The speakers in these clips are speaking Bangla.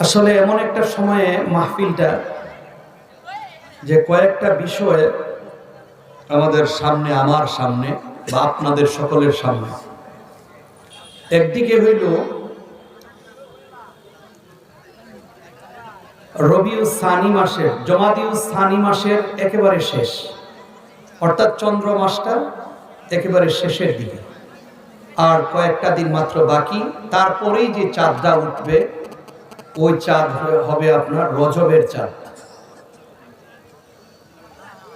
আসলে এমন একটা সময়ে মাহফিলটা যে কয়েকটা বিষয় আমাদের সামনে, আমার সামনে বা আপনাদের সকলের সামনে। একদিকে হইল রবিউল সানি মাসের, জমাদিউল সানি মাসের একেবারে শেষ, অর্থাৎ চন্দ্র মাসটা একেবারে শেষের দিকে, আর কয়েকটা দিন মাত্র বাকি। তারপরেই যে চাঁদটা উঠবে ওই চাঁদ হবে আপনার রজবের চাঁদ।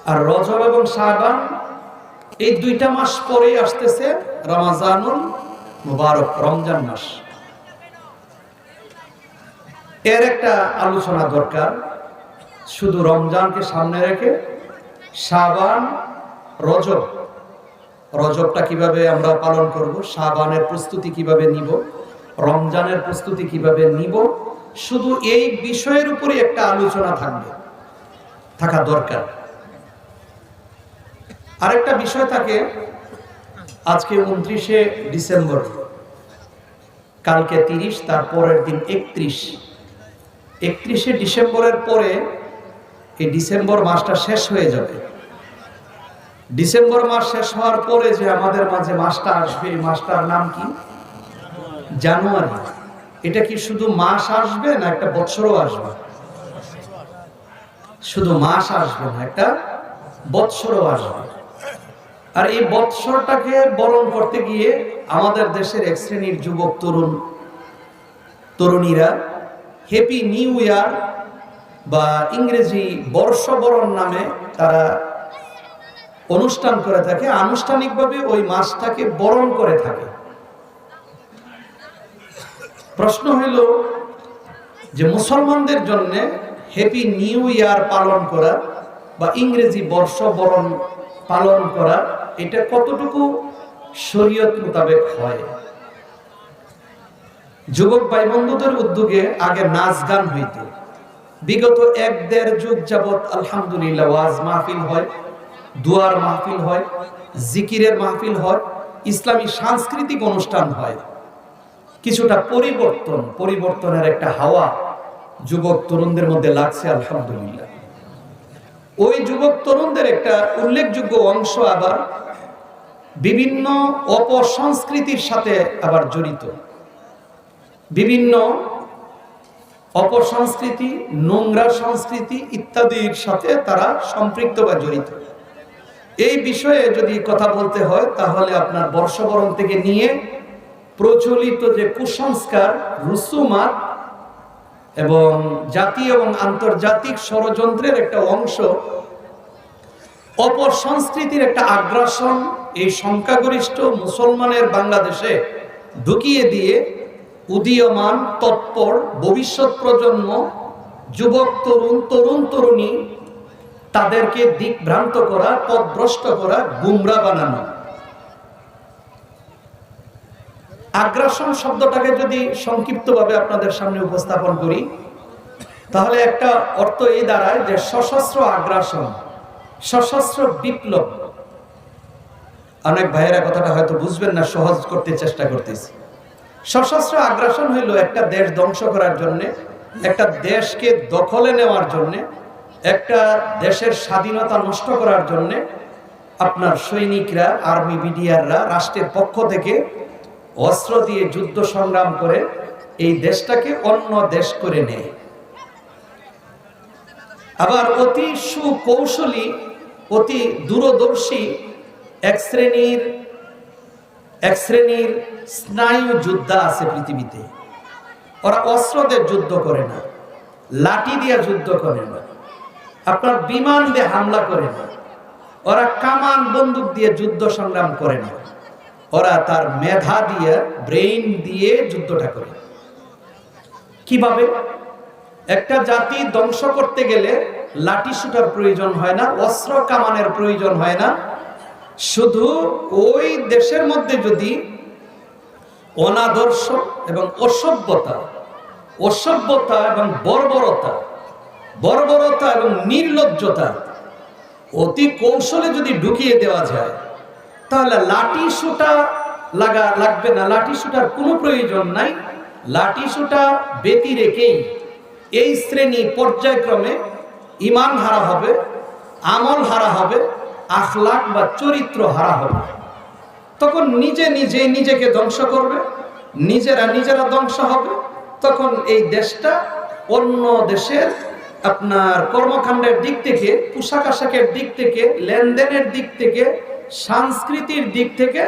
আর রজব এবং শাবান এই দুইটা মাস পরেই আসতেছে রমজানুল মুবারক, রমজান মাস। এর একটা আলোচনা দরকার। শুধু রমজানকে সামনে রেখে শাবান, রজব, রজবটা কিভাবে আমরা পালন করব, শাবানের প্রস্তুতি কিভাবে নিব, রমজানের প্রস্তুতি কিভাবে নিব, শুধু এই বিষয়ের উপরে একটা আলোচনা থাকা দরকার। আরেকটা বিষয় থাকে, আজকে 29শে ডিসেম্বর, কালকে 30, তার পরের দিন 31। 31শে ডিসেম্বরের পরে এই ডিসেম্বর মাসটা শেষ হয়ে যাবে। ডিসেম্বর মাস শেষ হওয়ার পরে যে আমাদের মাঝে মাসটা আসবে, এই মাসটার নাম কি? জানুয়ারি। এটা কি শুধু মাস আসবে না একটা বছরও আসবে? শুধু মাস আসবে না, একটা বৎসরও আসবে। আর এই বৎসরটাকে বরণ করতে গিয়ে আমাদের দেশের এক শ্রেণীর যুবক তরুণীরা হ্যাপি নিউ ইয়ার বা ইংরেজি বর্ষবরণ নামে তারা অনুষ্ঠান করে থাকে, আনুষ্ঠানিকভাবে ওই মাসটাকে বরণ করে থাকে। প্রশ্ন হইল যে মুসলমানদের জন্য হ্যাপি নিউ ইয়ার পালন করা বা ইংরেজি বর্ষবরণ পালন করা, এটা কতটুকু শরীয়ত মোতাবেক হয়? যুবক ভাই বন্ধুদের উদ্যোগে আগে নাচ গান হইত। বিগত 1-1.5 যুগ যাবত আলহামদুলিল্লাহ ওয়াজ মাহফিল হয়, দুয়ার মাহফিল হয়, জিকিরের মাহফিল হয়, ইসলামী সাংস্কৃতিক অনুষ্ঠান হয়। কিছুটা পরিবর্তনের একটা হাওয়া যুবক তরুণদের মধ্যে লাগছে আলহামদুলিল্লাহ। ওই যুবক তরুণদের একটা উল্লেখযোগ্য অংশ আবার বিভিন্ন অপসংস্কৃতির সাথে আবার জড়িত। বিভিন্ন অপসংস্কৃতি, নোংরা সংস্কৃতি ইত্যাদির সাথে তারা সম্পৃক্ত বা জড়িত। এই বিষয়ে যদি কথা বলতে হয় তাহলে আপনার বর্ষবরণ থেকে নিয়ে প্রচলিত যে কুসংস্কার, রুসুমাত এবং জাতীয় এবং আন্তর্জাতিক ষড়যন্ত্রের একটা অংশ, অপসংস্কৃতির একটা আগ্রাসন এই সংখ্যাগরিষ্ঠ মুসলমানের বাংলাদেশে ঢুকিয়ে দিয়ে উদীয়মান তৎপর ভবিষ্যৎ প্রজন্ম, যুবক তরুণী তাদেরকে দিকভ্রান্ত করা, পথভ্রষ্ট করা, গুমরা বানানো। আগ্রাসন শব্দটাকে যদি সংক্ষিপ্তভাবে আপনাদের সামনে উপস্থাপন করি তাহলে একটা অর্থ এই দাঁড়ায় যে সশস্ত্র আগ্রাসন, সশস্ত্র বিপ্লব। অনেক ভাইয়েরা কথাটা হয়তো বুঝবেন না, সহজ করতে চেষ্টা করতেছি। সশস্ত্র আগ্রাসন হইল একটা দেশ ধ্বংস করার জন্য, একটা দেশকে দখলে নেওয়ার জন্য, একটা দেশের স্বাধীনতা নষ্ট করার জন্য আপনার সৈনিকরা, আর্মি বিডিআররা রাষ্ট্রের পক্ষ থেকে অস্ত্র দিয়ে যুদ্ধ সংগ্রাম করে এই দেশটাকে অন্য দেশ করে নেয়। আবার অতি সুকৌশলী, অতি দূরদর্শী এক শ্রেণীর স্নায়ু যোদ্ধা আছে পৃথিবীতে। ওরা অস্ত্র দিয়ে যুদ্ধ করে না, লাঠি দিয়ে যুদ্ধ করে না, আপনার বিমান দিয়ে হামলা করে না, ওরা কামান বন্দুক দিয়ে যুদ্ধ সংগ্রাম করে না, ওরা তার মেধা দিয়ে, ব্রেইন দিয়ে যুদ্ধটা করে। কিভাবে? একটা জাতি ধ্বংস করতে গেলে লাঠি সুটার প্রয়োজন হয় না, অস্ত্র কামানের প্রয়োজন হয় না। শুধু ওই দেশের মধ্যে যদি অনাদর্শ এবং অসভ্যতা এবং বর্বরতা এবং নির্লজ্জতা অতি কৌশলে যদি ঢুকিয়ে দেওয়া যায় তাহলে লাঠি সুটা লাগবে না, লাঠি সুটার কোনো প্রয়োজন নাই। লাঠি সুটা ব্যতি রেখেই এই শ্রেণী পর্যায়ক্রমে ঈমান হারা হবে, আমল হারা হবে, আখলাক বা চরিত্র হারা হবে। তখন নিজে নিজে নিজেকে ধ্বংস করবে, নিজেরা ধ্বংস হবে। তখন এই দেশটা অন্য দেশের আপনার কর্মকাণ্ডের দিক থেকে, পোশাক আশাকের দিক থেকে, লেনদেনের দিক থেকে, সংস্কৃতির দিক থেকে,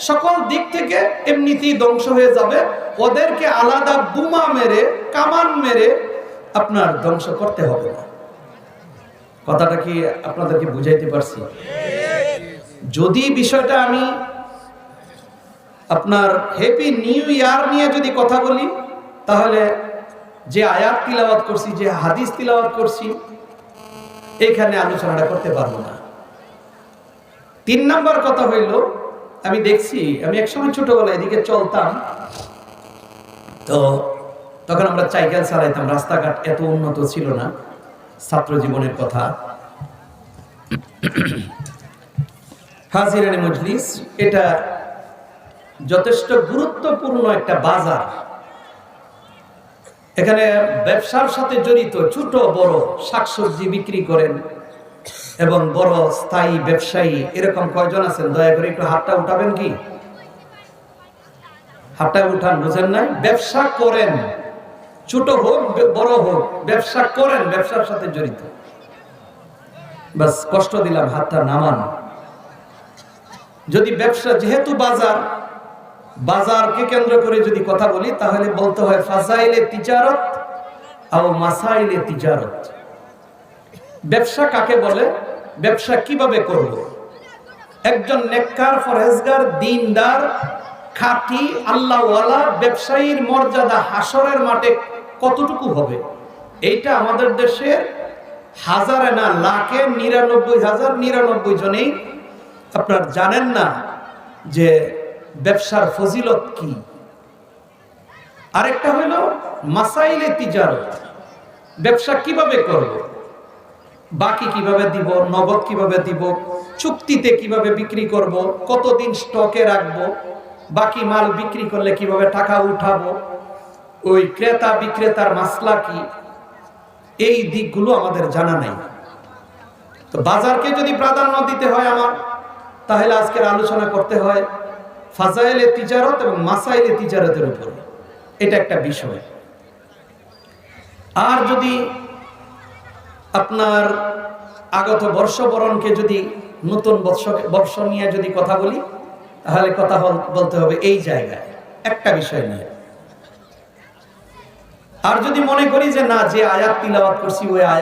সকল দিক থেকে এমনিতেই ধ্বংস হয়ে যাবে। ওদেরকে আলাদা বোমা মেরে, কামান মেরে আপনার ধ্বংস করতে হবে না। কথাটা কি আপনাদেরকে বুঝাইতে পারছি? যদি বিষয়টা আমি আপনার হ্যাপি নিউ ইয়ার নিয়ে যদি কথা বলি, তাহলে যে আয়াত তিলাওয়াত করছি, যে হাদিস তিলাওয়াত করছি, এখানে আলোচনাটা করতে পারবো না। 3 নাম্বার কথা হইল, আমি দেখছি, আমি একসময় ছোটবেলায় এদিকে চলতাম, তো তখন আমরা সাইকেল চালাইতাম, রাস্তাঘাট এত উন্নত ছিল না, ছাত্র জীবনের কথা। হাজিরানি মজলিস, এটা যথেষ্ট গুরুত্বপূর্ণ একটা বাজার। এখানে ব্যবসার সাথে জড়িত ছোট বড় শাকসবজি বিক্রি করেন এবং বড় স্থায়ী ব্যবসায়ী এরকম কয়জন আছেন? দয়া করে একটু হাতটা উঠাবেন কি? হাতটা উঠান, বুঝেন নাই? ব্যবসা করেন, ছোট হোক বড় হোক, ব্যবসা করেন, ব্যবসার সাথে জড়িত। বাস কষ্ট দিলাম, হাতটা নামান। যদি ব্যবসা, যেহেতু বাজারকে কেন্দ্র করে যদি কথা বলি, তাহলে বলতে হয় ফাজাইলে তিজারত আর মাসাইলে তিজারত। ব্যবসা কাকে বলে? ব্যবসা কিভাবে করব? একজন নেককার, ফরহেজগার, দিনদার, খাঁটি আল্লাহওয়ালা ব্যবসায়ীর মর্যাদা হাসরের মাঠে কতটুকু হবে? এইটা আমাদের দেশের হাজারে না লাখে 99,099 জনেই আপনার জানেন না যে ব্যবসার ফজিলত কি। আরেকটা হলো মাসাইলে তিজারত, ব্যবসা কিভাবে করব, বাকি কিভাবে দিব, নগদ কিভাবে দিব, চুক্তিতে কিভাবে বিক্রি করব, কতদিন স্টকে রাখবো, বাকি মাল বিক্রি করলে কিভাবে টাকা উঠাবো, ওই ক্রেতা বিক্রেতার মাসলা কি, এই দিকগুলো আমাদের জানা নাই। তো বাজারকে যদি প্রাধান্য দিতে হয় আমার, তাহলে আজকের আলোচনা করতে হয় ফাজাইলে তিজারত এবং মাসাইলে তিজারতের উপরে। এটা একটা বিষয়। আর যদি আপনার আগত বর্ষবরণকে যদি, নতুন বর্ষ নিয়ে যদি কথা বলি, তাহলে কথা বলতে হবে এই জায়গায় একটা বিষয় নিয়ে। আর যদি মনে করি যে না, যে আয়াত তিলাওয়াত করছি ওই আয়াত